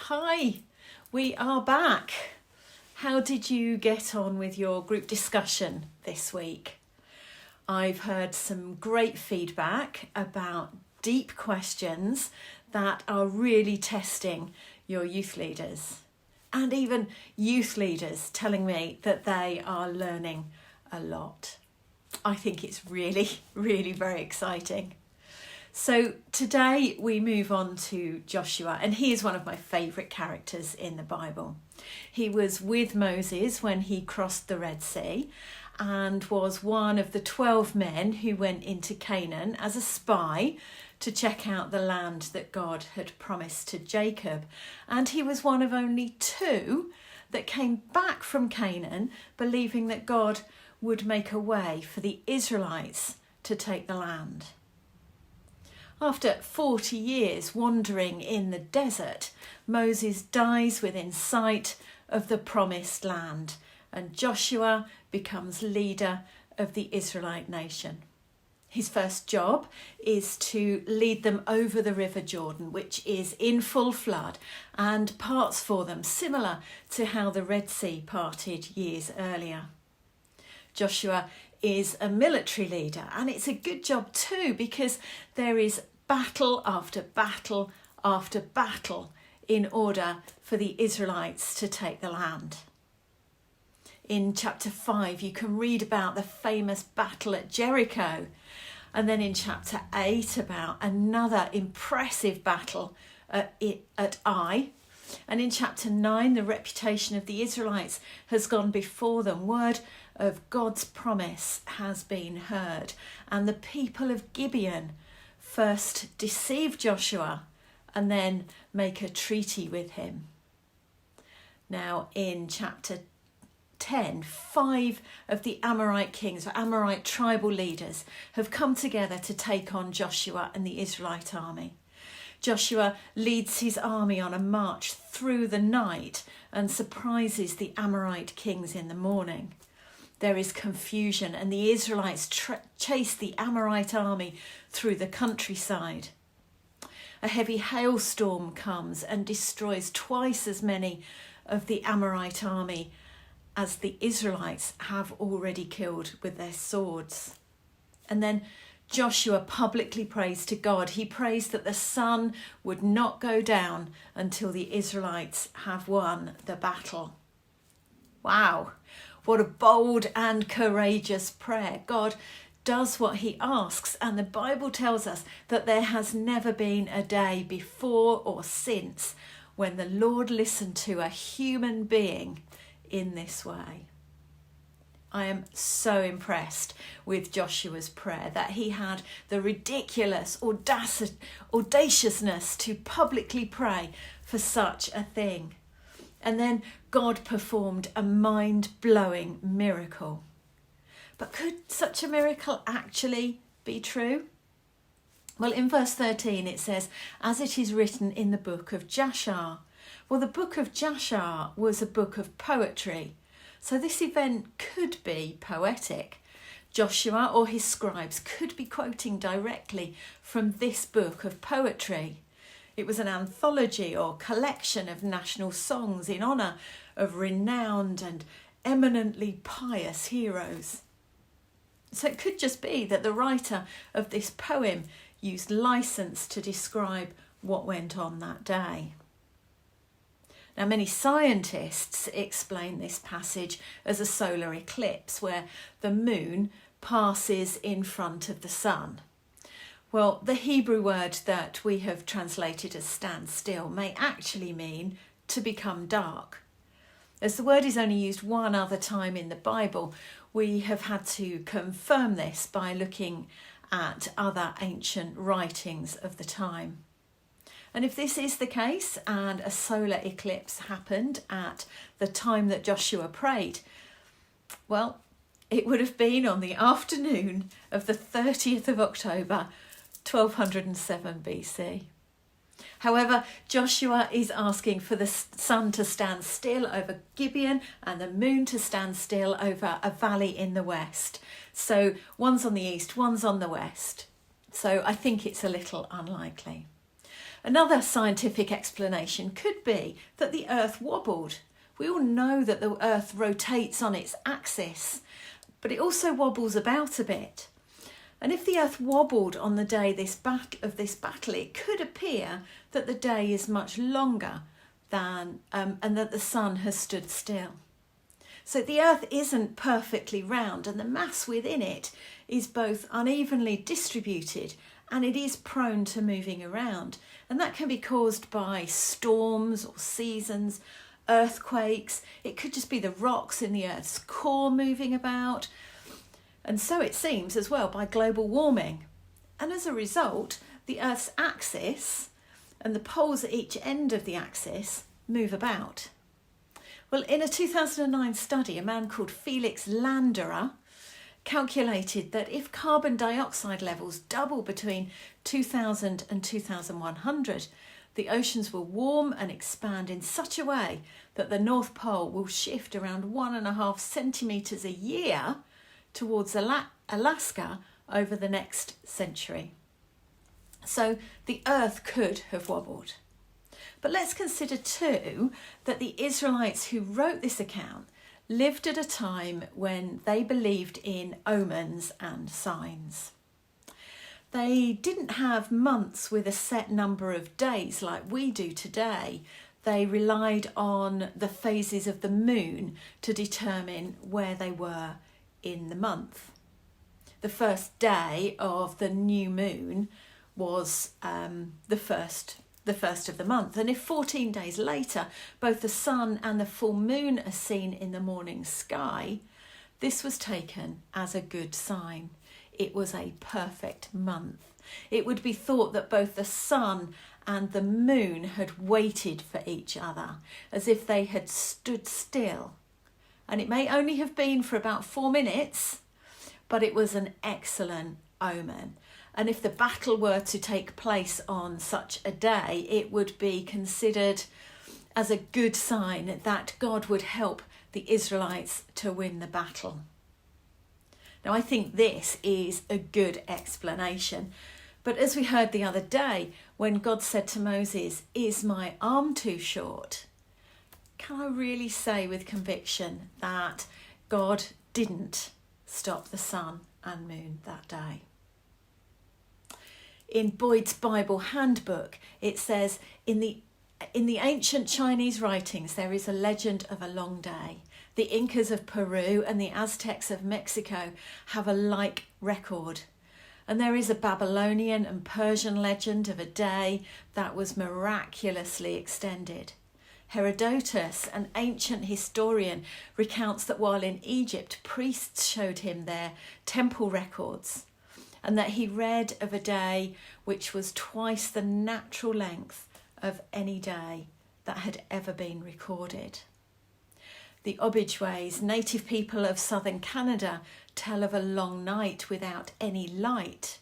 Hi, we are back. How did you get on with your group discussion this week? I've heard some great feedback about deep questions that are really testing your youth leaders, and even youth leaders telling me that they are learning a lot. I think it's really very exciting. So today we move on to Joshua, and he is one of my favourite characters in the Bible. He was with Moses when he crossed the Red Sea and was one of the 12 men who went into Canaan as a spy to check out the land that God had promised to Jacob. And he was one of only 2 that came back from Canaan believing that God would make a way for the Israelites to take the land. After 40 years wandering in the desert, Moses dies within sight of the promised land, and Joshua becomes leader of the Israelite nation. His first job is to lead them over the River Jordan, which is in full flood and parts for them similar to how the Red Sea parted years earlier. Joshua is a military leader, and it's a good job too, because there is battle after battle after battle in order for the Israelites to take the land. In chapter 5 you can read about the famous battle at Jericho, and then in chapter 8 about another impressive battle at Ai. And in chapter 9, the reputation of the Israelites has gone before them. Word of God's promise has been heard. And the people of Gibeon first deceive Joshua and then make a treaty with him. Now in chapter 10, 5 of the Amorite kings, or Amorite tribal leaders, have come together to take on Joshua and the Israelite army. Joshua leads his army on a march through the night and surprises the Amorite kings in the morning. There is confusion, and the Israelites chase the Amorite army through the countryside. A heavy hailstorm comes and destroys twice as many of the Amorite army as the Israelites have already killed with their swords. And then Joshua publicly prays to God. He prays that the sun would not go down until the Israelites have won the battle. Wow, what a bold and courageous prayer. God does what he asks, and the Bible tells us that there has never been a day before or since when the Lord listened to a human being in this way. I am so impressed with Joshua's prayer that he had the ridiculous audaciousness to publicly pray for such a thing. And then God performed a mind-blowing miracle. But could such a miracle actually be true? Well, in verse 13 it says, as it is written in the book of Jashar. Well, the book of Jashar was a book of poetry, so this event could be poetic. Joshua or his scribes could be quoting directly from this book of poetry. It was an anthology or collection of national songs in honour of renowned and eminently pious heroes. So it could just be that the writer of this poem used license to describe what went on that day. Now, many scientists explain this passage as a solar eclipse where the moon passes in front of the sun. Well, the Hebrew word that we have translated as stand still may actually mean to become dark. As the word is only used one other time in the Bible, we have had to confirm this by looking at other ancient writings of the time. And if this is the case and a solar eclipse happened at the time that Joshua prayed, well, it would have been on the afternoon of the 30th of October, 1207 BC. However, Joshua is asking for the sun to stand still over Gibeon and the moon to stand still over a valley in the west. So one's on the east, one's on the west. So I think it's a little unlikely. Another scientific explanation could be that the Earth wobbled. We all know that the Earth rotates on its axis, but it also wobbles about a bit. And if the Earth wobbled on the day of this battle, it could appear that the day is much longer than and that the sun has stood still. So the Earth isn't perfectly round, and the mass within it is both unevenly distributed and it is prone to moving around. And that can be caused by storms or seasons, earthquakes. It could just be the rocks in the Earth's core moving about. And so it seems as well by global warming. And as a result, the Earth's axis and the poles at each end of the axis move about. Well, in a 2009 study, a man called Felix Landerer calculated that if carbon dioxide levels double between 2000 and 2100, the oceans will warm and expand in such a way that the North Pole will shift around 1.5 centimetres a year towards Alaska over the next century. So the Earth could have wobbled. But let's consider too that the Israelites who wrote this account lived at a time when they believed in omens and signs. They didn't have months with a set number of days like we do today. They relied on the phases of the moon to determine where they were in the month. The first day of the new moon was the first of the month, and if 14 days later both the sun and the full moon are seen in the morning sky, this was taken as a good sign. It was a perfect month. It would be thought that both the sun and the moon had waited for each other, as if they had stood still. And it may only have been for about 4 minutes, but it was an excellent omen. And if the battle were to take place on such a day, it would be considered as a good sign that God would help the Israelites to win the battle. Now, I think this is a good explanation. But as we heard the other day, when God said to Moses, "Is my arm too short?" can I really say with conviction that God didn't stop the sun and moon that day? In Boyd's Bible Handbook, it says, in the ancient Chinese writings, there is a legend of a long day. The Incas of Peru and the Aztecs of Mexico have a like record. And there is a Babylonian and Persian legend of a day that was miraculously extended. Herodotus, an ancient historian, recounts that while in Egypt, priests showed him their temple records, and that he read of a day which was twice the natural length of any day that had ever been recorded. The Ojibways, native people of southern Canada, tell of a long night without any light.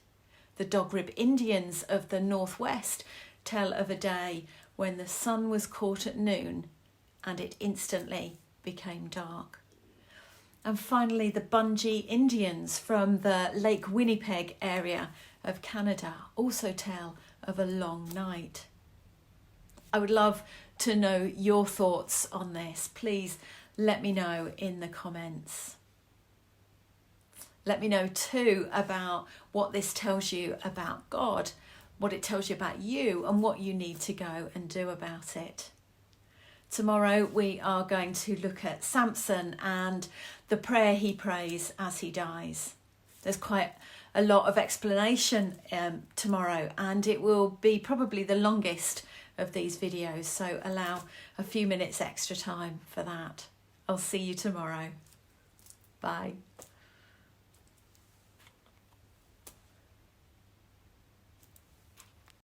The Dogrib Indians of the northwest tell of a day when the sun was caught at noon and it instantly became dark. And finally, the Bungi Indians from the Lake Winnipeg area of Canada also tell of a long night. I would love to know your thoughts on this. Please let me know in the comments. Let me know too about what this tells you about God, what it tells you about you, and what you need to go and do about it. Tomorrow we are going to look at Samson and the prayer he prays as he dies. There's quite a lot of explanation tomorrow, and it will be probably the longest of these videos, so allow a few minutes extra time for that. I'll see you tomorrow. Bye.